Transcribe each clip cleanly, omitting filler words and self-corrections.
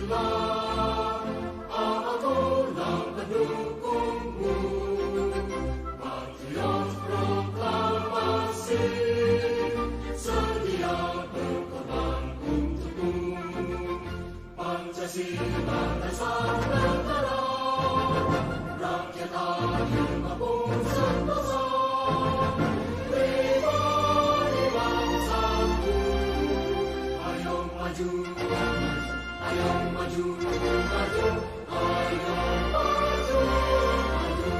Pancasila, akulah pendukungmu. Patriot proklamasi, sedia berkorban untukmu. Pancasila dasar negara, rakyat adil maupun sentosa. Pribadi bangsaku, ayo maju, ayo maju, maju, ayo maju, maju.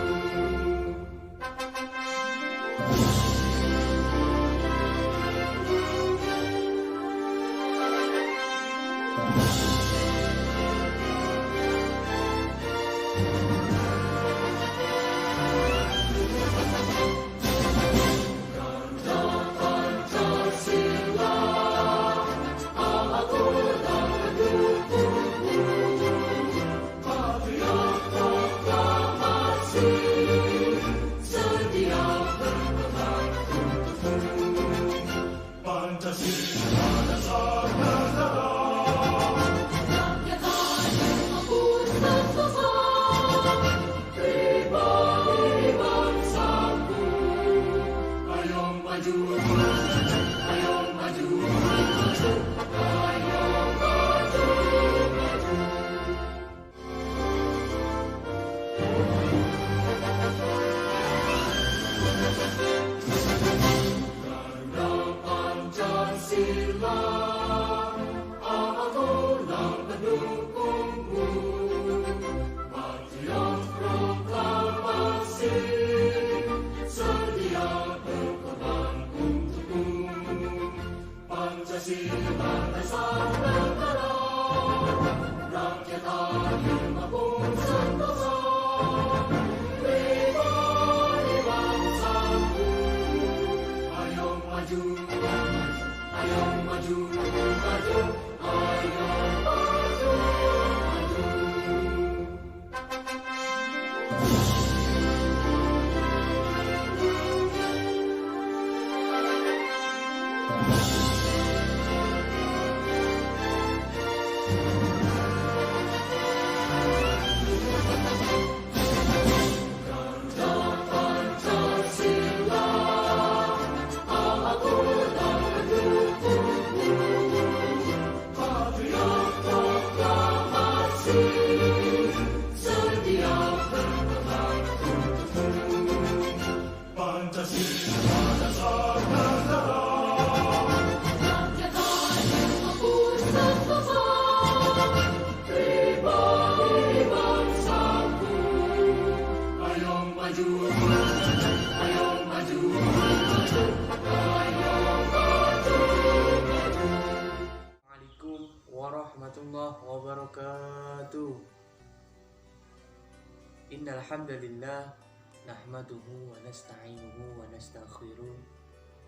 Pancasila dasar negara, rakyat adil maupun sentosa. Pribadi bangsaku, ayo maju, ayo maju, maju, ayo maju, maju. Pancasila, akulah pendukungmu. Patriot proklamasi, sedia berkorban untukmu. Pancasila dasar negara, rakyat adil maupun sentosa. Pribadi bangsaku, ayo maju, ayo maju, maju, ayo maju, maju. Pancasila, akulah pendukungmu. Patriot proklamasi, sedia berkorban untukmu. Pancasila dasar negara, rakyat adil maupun sentosa. Pribadi bangsaku, ayo maju, ayo maju, maju, ayo maju, maju. Assalamualaikum warahmatullahi wabarakatuh. Innal hamdalillah nahmaduhu wa nasta'inuhu wa nastaghfiruh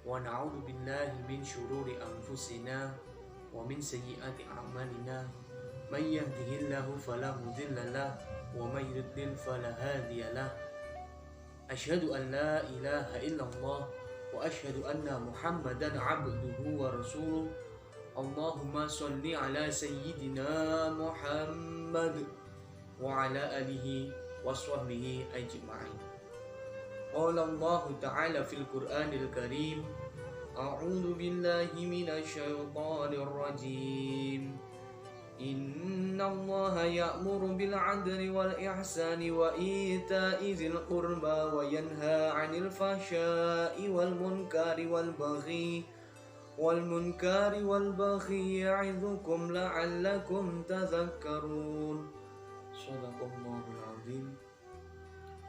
wa na'udzu billahi min shururi anfusina wa min sayyiati a'malina. May yahdihillahu fala mudilla lahu wa may yudlil fala hadiya lahu. Asyhadu an la ilaha illallah wa asyhadu anna Muhammadan 'abduhu wa rasuluh. Allahumma sholli ala sayyidina Muhammad wa ala alihi wa sahbihi ajma'in. Qala Allah ta'ala fil Qur'anil Karim, a'udzu billahi minasy syaithanir rajim. Innallaha ya'muru bil 'adli wal ihsani wa ita'i dzil qurba wa yanha 'anil fahsya'i wal munkari wal baghi ya'idzukum la'allakum tadhakkarun. Shadaqallahul azim.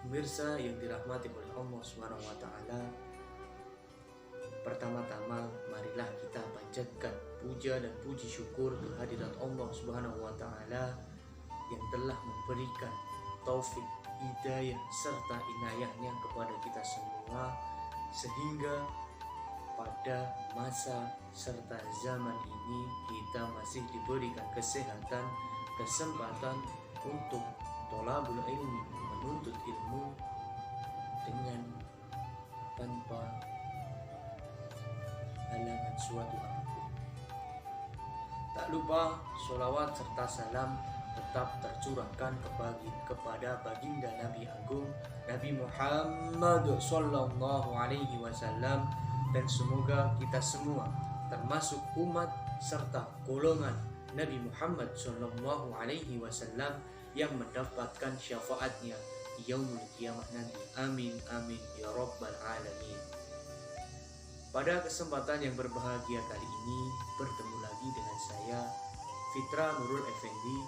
Pemirsa yang dirahmati oleh Allah Subhanahu wa taala, pertama-tama marilah kita panjatkan puja dan puji syukur kehadirat Allah Subhanahu wa taala yang telah memberikan taufik, hidayah serta inayahnya kepada kita semua, sehingga pada masa serta zaman ini kita masih diberikan kesehatan, kesempatan untuk thalabul ilmi, menuntut ilmu dengan tanpa halangan suatu apapun. Tak Tidak lupa sholawat serta salam tetap tercurahkan kepada baginda Nabi Agung Nabi Muhammad Sallallahu Alaihi Wasallam, dan semoga kita semua termasuk umat serta golongan Nabi Muhammad Sallallahu Alaihi Wasallam yang mendapatkan syafaatnya di yaumul kiamah nanti. Amin amin ya rabbal alamin. Pada kesempatan yang berbahagia kali ini bertemu lagi dengan saya Fitra Nurul Effendi.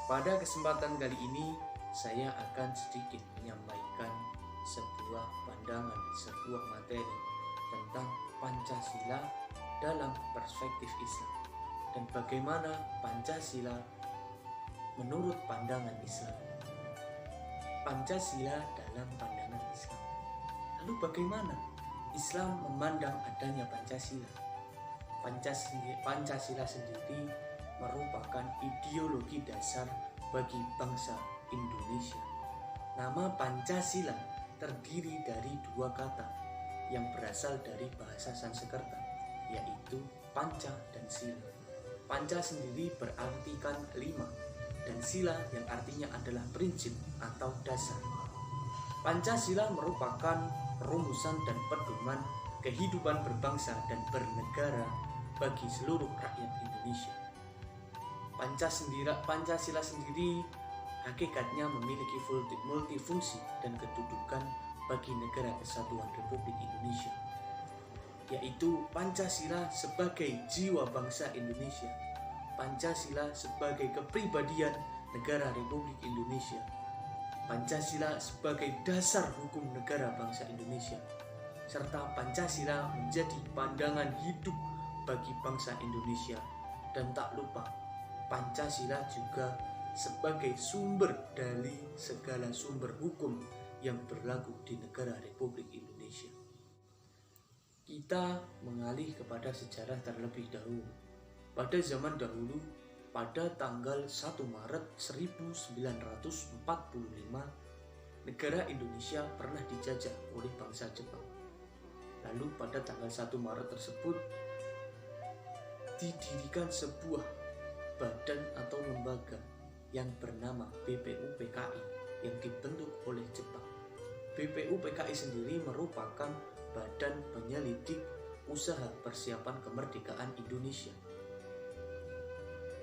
Pada kesempatan kali ini saya akan sedikit menyampaikan sebuah pandangan, sebuah materi tentang Pancasila dalam perspektif Islam dan bagaimana Pancasila menurut pandangan Islam. Pancasila dalam pandangan Islam. Lalu bagaimana Islam memandang adanya Pancasila? Pancasila sendiri merupakan ideologi dasar bagi bangsa Indonesia. Nama Pancasila terdiri dari dua kata yang berasal dari bahasa Sanskerta, yaitu panca dan sila. Panca sendiri berartikan 5, dan sila yang artinya adalah prinsip atau dasar. Pancasila merupakan rumusan dan pedoman kehidupan berbangsa dan bernegara bagi seluruh rakyat Indonesia. Pancasila sendiri hakikatnya memiliki multifungsi dan kedudukan bagi Negara Kesatuan Republik Indonesia, yaitu Pancasila sebagai jiwa bangsa Indonesia, Pancasila sebagai kepribadian Negara Republik Indonesia, Pancasila sebagai dasar hukum negara bangsa Indonesia, serta Pancasila menjadi pandangan hidup bagi bangsa Indonesia. Dan tak lupa, Pancasila juga sebagai sumber dari segala sumber hukum yang berlaku di negara Republik Indonesia. Kita mengalih kepada sejarah terlebih dahulu. Pada zaman dahulu, pada tanggal 1 Maret 1945, negara Indonesia pernah dijajah oleh bangsa Jepang. Lalu pada tanggal 1 Maret tersebut didirikan sebuah badan atau lembaga yang bernama BPUPKI yang dibentuk oleh Jepang. BPUPKI sendiri merupakan badan penyelidik usaha persiapan kemerdekaan Indonesia.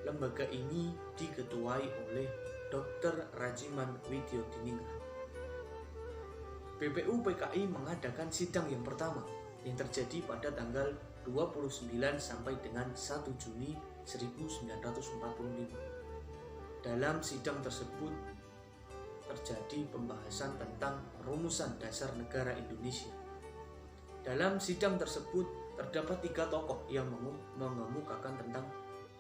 Lembaga ini diketuai oleh Dr. Rajiman Widyodiningrat. BPUPKI mengadakan sidang yang pertama yang terjadi pada tanggal 29 sampai dengan 1 Juni 1945. Dalam sidang tersebut terjadi pembahasan tentang rumusan dasar negara Indonesia. Dalam sidang tersebut terdapat 3 tokoh yang mengemukakan tentang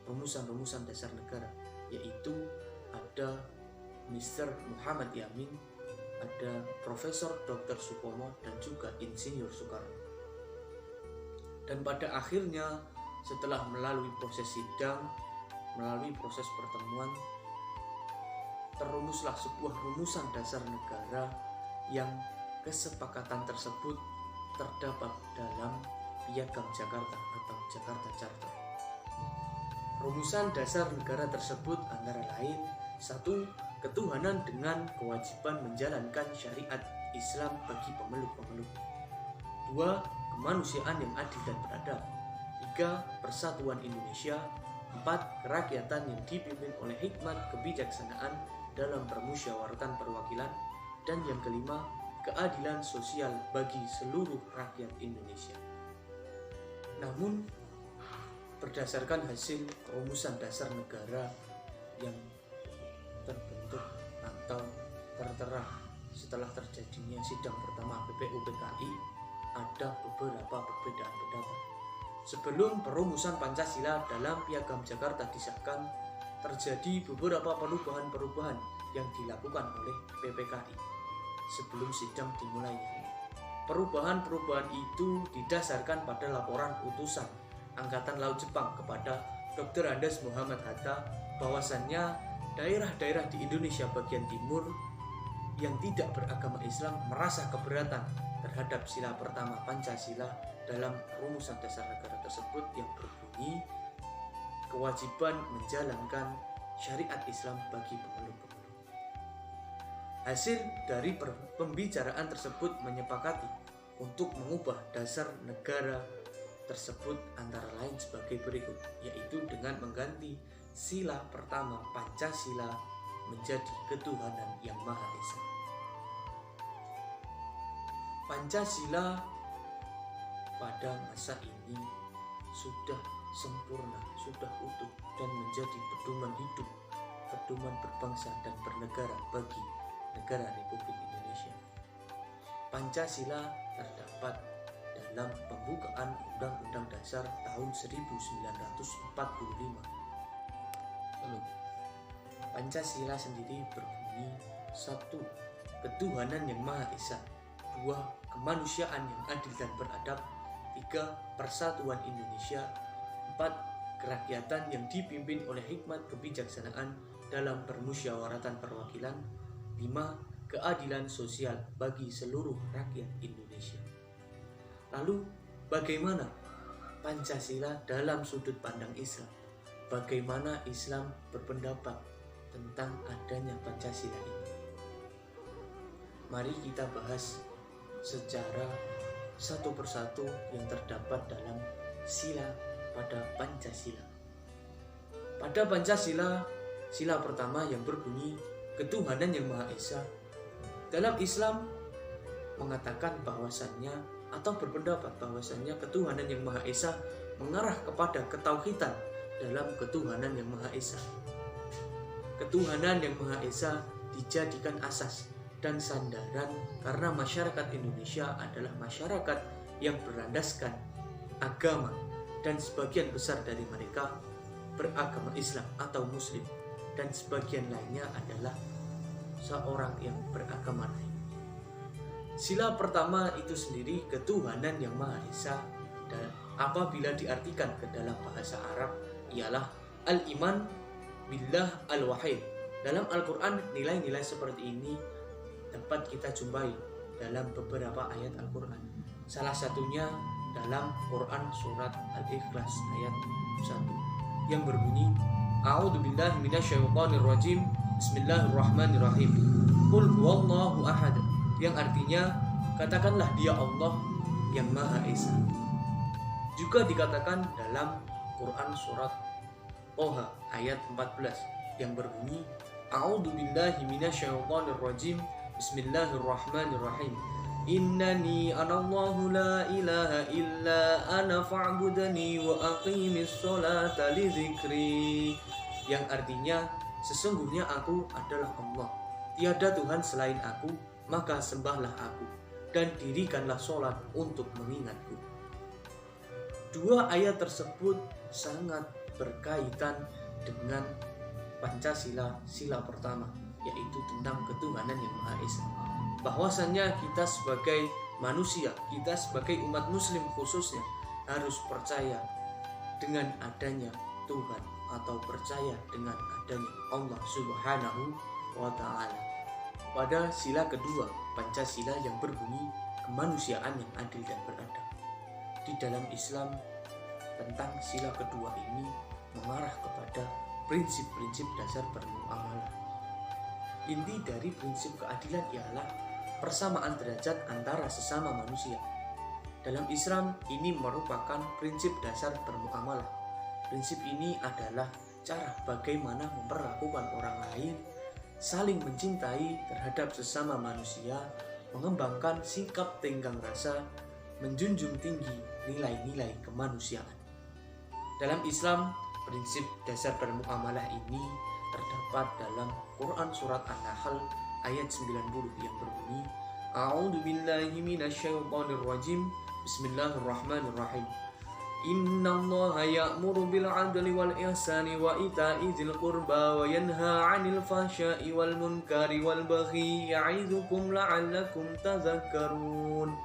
rumusan-rumusan dasar negara, yaitu ada Mr. Muhammad Yamin, ada Profesor Dr. Supomo, dan juga Insinyur Soekarno. Dan pada akhirnya setelah melalui proses sidang, melalui proses pertemuan, terumuslah sebuah rumusan dasar negara yang kesepakatan tersebut terdapat dalam Piagam Jakarta atau Jakarta Charter. Rumusan dasar negara tersebut antara lain: 1. Ketuhanan dengan kewajiban menjalankan syariat Islam bagi pemeluk-pemeluk. 2. Kemanusiaan yang adil dan beradab. 3. Persatuan Indonesia. 4. Kerakyatan yang dipimpin oleh hikmat kebijaksanaan dalam permusyawaratan perwakilan. Dan yang kelima, keadilan sosial bagi seluruh rakyat Indonesia. Namun, berdasarkan hasil rumusan dasar negara yang terbentuk atau tertera setelah terjadinya sidang pertama BPUPKI, ada beberapa perbedaan pendapat. Sebelum perumusan Pancasila dalam Piagam Jakarta disahkan, terjadi beberapa perubahan-perubahan yang dilakukan oleh PPKI sebelum sidang dimulainya. Perubahan-perubahan itu didasarkan pada laporan utusan Angkatan Laut Jepang kepada Dr. Andes Muhammad Hatta bahwasannya daerah-daerah di Indonesia bagian timur yang tidak beragama Islam merasa keberatan terhadap sila pertama Pancasila dalam rumusan dasar negara tersebut yang berbunyi kewajiban menjalankan syariat Islam bagi pemeluk-pemeluk. Hasil dari pembicaraan tersebut menyepakati untuk mengubah dasar negara tersebut antara lain sebagai berikut, yaitu dengan mengganti sila pertama Pancasila menjadi ketuhanan yang Maha Esa. Pancasila pada masa ini sudah sempurna, sudah utuh dan menjadi pedoman hidup, pedoman berbangsa dan bernegara bagi negara Republik Indonesia. Pancasila terdapat dalam pembukaan Undang-Undang Dasar tahun 1945. Pancasila sendiri berbunyi: 1. Ketuhanan yang Maha Esa. 2. Kemanusiaan yang adil dan beradab. 3. Persatuan Indonesia. 4. Kerakyatan yang dipimpin oleh hikmat kebijaksanaan dalam permusyawaratan perwakilan. 5. Keadilan sosial bagi seluruh rakyat Indonesia. Lalu, bagaimana Pancasila dalam sudut pandang Islam? Bagaimana Islam berpendapat tentang adanya Pancasila ini? Mari kita bahas secara satu persatu yang terdapat dalam sila pada Pancasila. Pada Pancasila, sila pertama yang berbunyi ketuhanan yang Maha Esa, dalam Islam mengatakan bahwasannya atau berpendapat bahwasannya ketuhanan yang Maha Esa mengarah kepada ketauhidan dalam ketuhanan yang Maha Esa. Ketuhanan yang Maha Esa dijadikan asas dan sandaran karena masyarakat Indonesia adalah masyarakat yang berlandaskan agama dan sebagian besar dari mereka beragama Islam atau Muslim dan sebagian lainnya adalah seorang yang beragama lain. Sila pertama itu sendiri ketuhanan yang Maha Esa, dan apabila diartikan ke dalam bahasa Arab ialah al-iman billah al-wahid. Dalam Al-Quran nilai-nilai seperti ini dapat kita jumpai dalam beberapa ayat Al-Quran. Salah satunya dalam Quran surat Al-Ikhlas ayat 1 yang berbunyi A'udzubillahi minasyaitonirrajim. Bismillahirrahmanirrahim. Qul huwallahu ahad, yang artinya katakanlah Dia Allah yang Maha Esa. Juga dikatakan dalam Quran surat Toha ayat 14 yang berbunyi A'udzubillahi minasyaitonirrajim. Bismillahirrahmanirrahim. Innani anallahu la ilaha illa ana fa'budani wa aqimis sholata li dzikri, yang artinya sesungguhnya aku adalah Allah, tiada Tuhan selain aku, maka sembahlah aku dan dirikanlah sholat untuk mengingatku. Dua ayat tersebut sangat berkaitan dengan Pancasila sila pertama, yaitu tentang ketuhanan yang Maha Esa. Bahwasannya kita sebagai manusia, kita sebagai umat muslim khususnya harus percaya dengan adanya Tuhan atau percaya dengan adanya Allah Subhanahu wa Ta'ala. Pada sila kedua Pancasila yang berbunyi kemanusiaan yang adil dan beradab. Di dalam Islam tentang sila kedua ini mengarah kepada prinsip-prinsip dasar bermuamalah. Inti dari prinsip keadilan ialah persamaan derajat antara sesama manusia. Dalam Islam ini merupakan prinsip dasar bermuamalah. Prinsip ini adalah cara bagaimana memperlakukan orang lain, saling mencintai terhadap sesama manusia, mengembangkan sikap tenggang rasa, menjunjung tinggi nilai-nilai kemanusiaan. Dalam Islam, prinsip dasar bermuamalah ini terdapat dalam Quran surat An-Nahl ayat 90 yang berbunyi A'udzubillahi minasyaitonirrajim. Bismillahirrahmanirrahim. Innallaha ya'muru bil 'adli wal ihsani wa ita'i dzil qurba wa yanha 'anil fahsya'i wal munkari wal baghi ya'idzukum la'allakum tadhakkarun,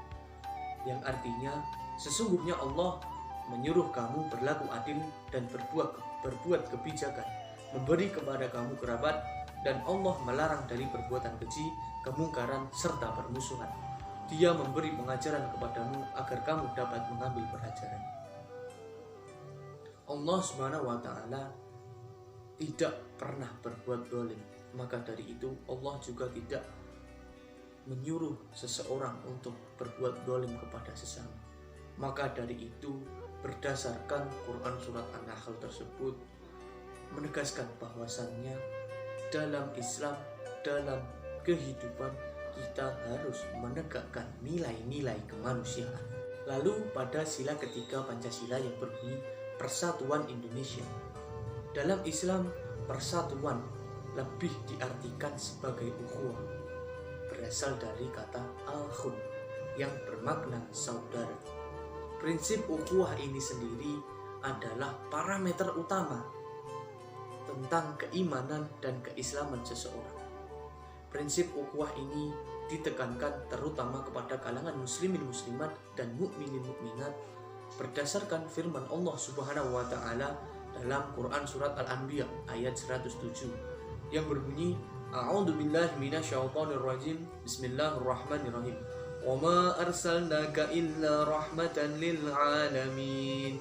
yang artinya sesungguhnya Allah menyuruh kamu berlaku adil dan berbuat kebijakan, memberi kepada kamu kerabat, dan Allah melarang dari perbuatan keji, kemungkaran, serta permusuhan. Dia memberi pengajaran kepadamu agar kamu dapat mengambil pelajaran. Allah Subhanahu wa taala tidak pernah berbuat zalim. Maka dari itu Allah juga tidak menyuruh seseorang untuk berbuat zalim kepada sesama. Maka dari itu berdasarkan Quran surat An-Nahl tersebut menegaskan bahwasannya dalam Islam, dalam kehidupan kita harus menegakkan nilai-nilai kemanusiaan. Lalu pada sila ketiga Pancasila yang berbunyi Persatuan Indonesia. Dalam Islam, persatuan lebih diartikan sebagai ukhuwah, berasal dari kata al-khun yang bermakna saudara. Prinsip ukhuwah ini sendiri adalah parameter utama tentang keimanan dan keislaman seseorang. Prinsip ukhuwah ini ditekankan terutama kepada kalangan muslimin muslimat dan mukminin mukminat berdasarkan firman Allah Subhanahu wa taala dalam Quran surat Al-Anbiya ayat 107 yang berbunyi A'udzubillahi minasyaitonirrajim. Bismillahirrahmanirrahim. Wa ma arsalnaka illa rahmatan lil alamin.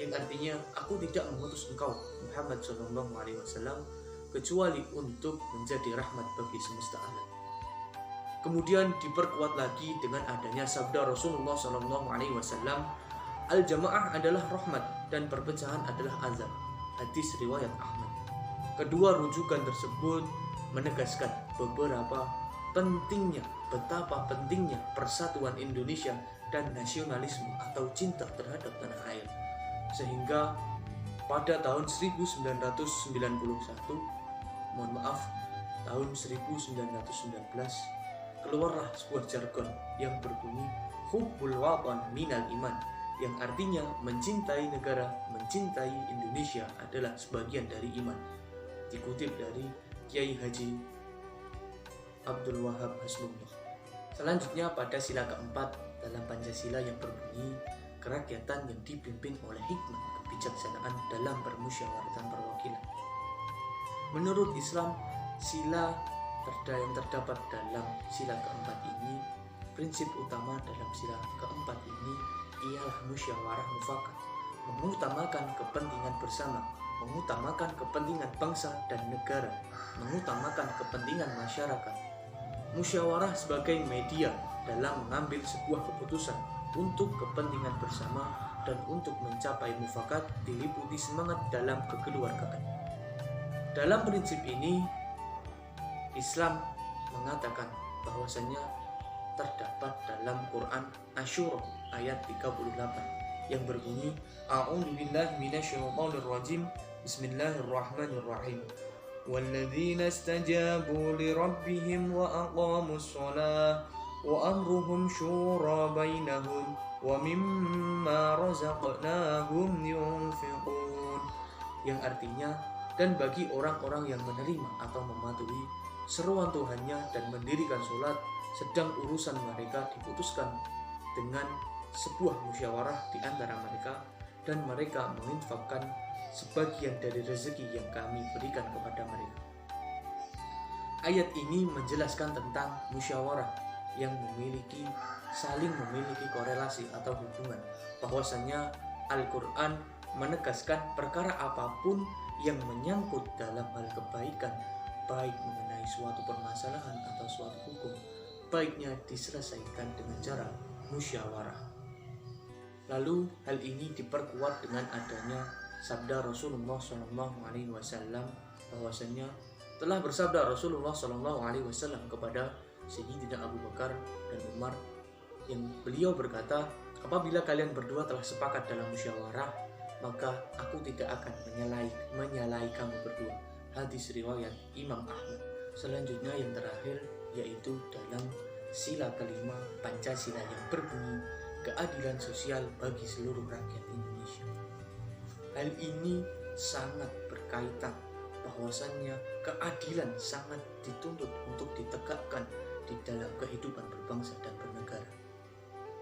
Yang artinya, aku tidak mengutus engkau Muhammad sallallahu alaihi wasallam kecuali untuk menjadi rahmat bagi semesta alam. Kemudian diperkuat lagi dengan adanya sabda Rasulullah sallallahu alaihi wasallam, al-jamaah adalah rahmat dan perpecahan adalah azab. Hadis riwayat Ahmad. Kedua rujukan tersebut menegaskan betapa pentingnya persatuan Indonesia dan nasionalisme atau cinta terhadap tanah air. Sehingga pada tahun 1991, tahun 1919, keluarlah sebuah jargon yang berbunyi hubbul watan minal iman, yang artinya mencintai negara, mencintai Indonesia adalah sebagian dari iman. Dikutip dari Kiai Haji Abdul Wahab Hasbullah. Selanjutnya pada sila keempat dalam Pancasila yang berbunyi kerakyatan yang dipimpin oleh hikmah kebijaksanaan dalam permusyawaratan perwakilan. Menurut Islam, sila yang terdapat dalam sila keempat ini, prinsip utama dalam sila keempat ini ialah musyawarah mufakat, mengutamakan kepentingan bersama, mengutamakan kepentingan bangsa dan negara, mengutamakan kepentingan masyarakat. Musyawarah sebagai media dalam mengambil sebuah keputusan untuk kepentingan bersama dan untuk mencapai mufakat diliputi semangat dalam kekeluargaan. Dalam prinsip ini, Islam mengatakan bahwasanya terdapat dalam Quran Asy-Syura ayat 38 yang berbunyi A'udzubillahi minasyaitonirrajim. Bismillahirrahmanirrahim. Walladzina istajabu lirabbihim wa aqamus shalah wa amruhum syura bainahum wa mimma razaqnahum yunfiqun. Yang artinya, dan bagi orang-orang yang menerima atau mematuhi seruan Tuhannya dan mendirikan sholat, sedang urusan mereka diputuskan dengan sebuah musyawarah di antara mereka, dan mereka menginfakkan sebagian dari rezeki yang kami berikan kepada mereka. Ayat ini menjelaskan tentang musyawarah yang saling memiliki korelasi atau hubungan, bahwasanya Al-Quran menegaskan perkara apapun yang menyangkut dalam hal kebaikan, baik mengenai suatu permasalahan atau suatu hukum, baiknya diselesaikan dengan cara musyawarah. Lalu hal ini diperkuat dengan adanya sabda Rasulullah SAW, bahwasanya telah bersabda Rasulullah SAW kepada Sayyidina Abu Bakar dan Umar, yang beliau berkata, apabila kalian berdua telah sepakat dalam musyawarah, maka aku tidak akan menyalahi kamu berdua. Hadis riwayat Imam Ahmad. Selanjutnya yang terakhir yaitu dalam sila kelima Pancasila yang berbunyi keadilan sosial bagi seluruh rakyat Indonesia. Hal ini sangat berkaitan bahwasannya keadilan sangat dituntut untuk ditegakkan di dalam kehidupan berbangsa dan bernegara.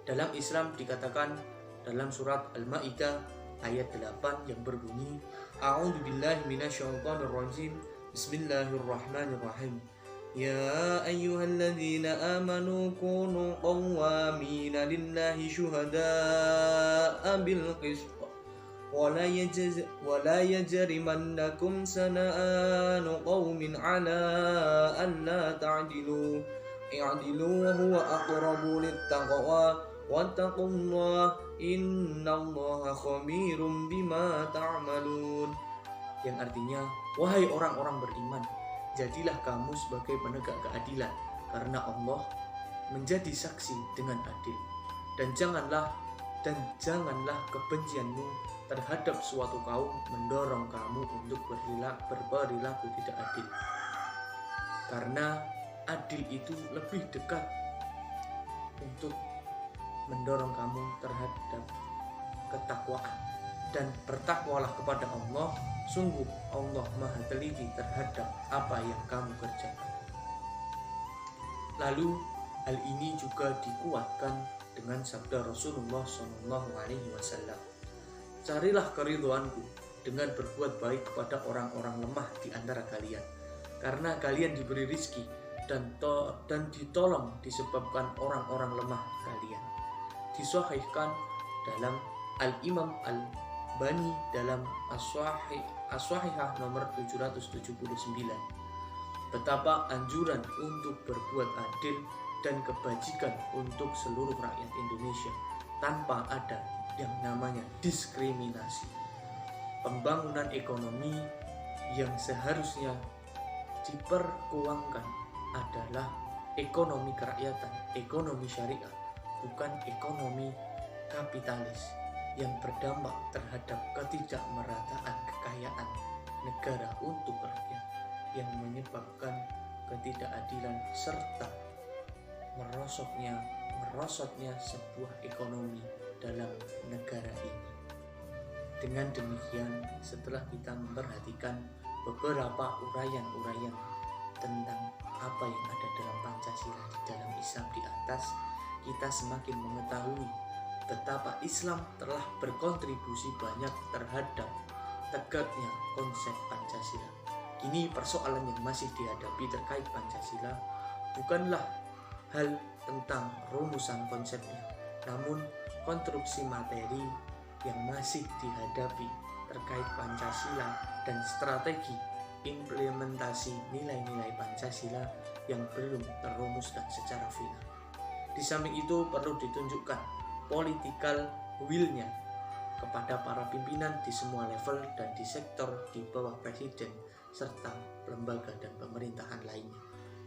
Dalam Islam dikatakan dalam surat Al-Maidah ayat 8 yang berbunyi A'udzubillahi minasyaitonirrajim. Bismillahirrahmanirrahim. Ya ayyuhalladzina amanu kunu qawwamina lillahi syuhada'a bil qist ولا يجرمنكم سنآن قوم على ألا تعدلوا اعدلوا وهو أقرب للتقوى واتقوا الله إن الله خبير بما تعملون. Yang artinya, wahai orang-orang beriman, jadilah kamu sebagai penegak keadilan karena Allah menjadi saksi dengan adil. Dan janganlah kebencianmu terhadap suatu kaum mendorong kamu untuk berperilaku tidak adil. Karena adil itu lebih dekat untuk mendorong kamu terhadap ketakwaan. Dan bertakwalah kepada Allah, sungguh Allah maha teliti terhadap apa yang kamu kerjakan. Lalu hal ini juga dikuatkan dengan sabda Rasulullah SAW. Carilah keridhoanku dengan berbuat baik kepada orang-orang lemah di antara kalian, karena kalian diberi rizki dan ditolong disebabkan orang-orang lemah kalian. Disahihkan dalam Al-Imam Al-Bani dalam As-Sahihah nomor 779. Betapa anjuran untuk berbuat adil dan kebajikan untuk seluruh rakyat Indonesia tanpa ada yang namanya diskriminasi. Pembangunan ekonomi yang seharusnya diperkuangkan adalah ekonomi kerakyatan, ekonomi syariah, bukan ekonomi kapitalis yang berdampak terhadap ketidakmerataan kekayaan negara untuk rakyat, yang menyebabkan ketidakadilan serta merosotnya sebuah ekonomi dalam negara ini. Dengan demikian, setelah kita memperhatikan beberapa uraian-uraian tentang apa yang ada dalam Pancasila di dalam Islam di atas, kita semakin mengetahui betapa Islam telah berkontribusi banyak terhadap tegaknya konsep Pancasila. Kini persoalan yang masih dihadapi terkait Pancasila bukanlah hal tentang rumusan konsepnya, namun konstruksi materi yang masih dihadapi terkait Pancasila dan strategi implementasi nilai-nilai Pancasila yang belum terumuskan secara final. Di samping itu perlu ditunjukkan political will-nya kepada para pimpinan di semua level dan di sektor di bawah presiden serta lembaga dan pemerintahan lainnya.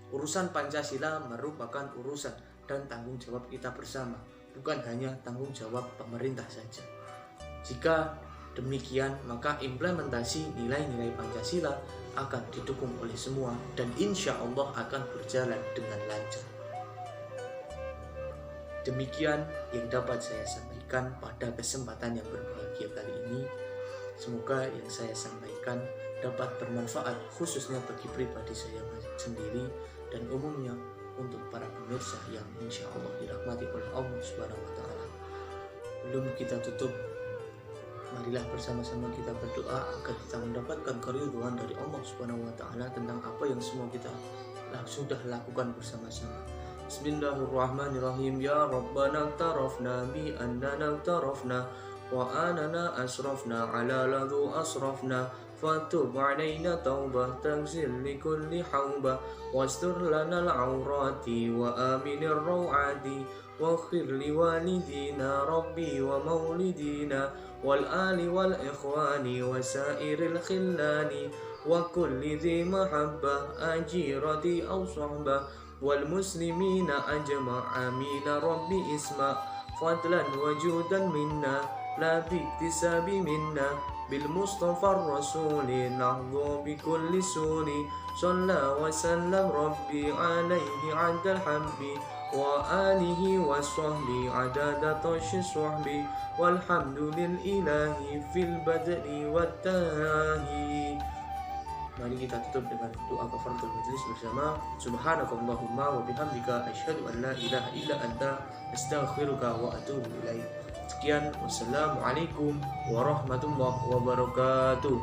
Urusan Pancasila merupakan urusan dan tanggung jawab kita bersama, bukan hanya tanggung jawab pemerintah saja. Jika demikian, maka implementasi nilai-nilai Pancasila akan didukung oleh semua dan insya Allah akan berjalan dengan lancar. Demikian yang dapat saya sampaikan pada kesempatan yang berbahagia kali ini. Semoga yang saya sampaikan dapat bermanfaat khususnya bagi pribadi saya sendiri dan umumnya untuk para pemirsa yang insya Allah dirahmati oleh Allah Subhanahu wa Ta'ala. Belum kita tutup, marilah bersama-sama kita berdoa agar kita mendapatkan keridhaan dari Allah Subhanahu wa Ta'ala tentang apa yang semua kita sudah lakukan bersama-sama. Bismillahirrahmanirrahim. Ya Rabbana tarafna bi annana tarafna wa anana asrafna ala ladhu asrafna fatub alaina taubah tagzil likulli hawbah wastur lana al-awrati wa aminir raw'ati wa khir liwalidina rabbi wa maulidina wal ali wal ikhwani wa sairil khillani wa kulli dhi mahabbah ajirati aw sahbah wal muslimina ajma' amina rabbi isma' fadlan wajudan minna la biktisabi minna bil mustafa rasuli nahdu bi kulli suni salla wa sallam rabbi alaihi adal hambi wa alihi wa sahbi adada tashi sahbi walhamdulil ilahi fil badri wat tahi. Mari kita tutup dengan doa kafaratul majlis bersama. Subhanakallahumma wa bihamdika asyhadu an la ilaha illa anta astaghfiruka wa atubu ilaik. Sekian, wassalamualaikum warahmatullahi wabarakatuh.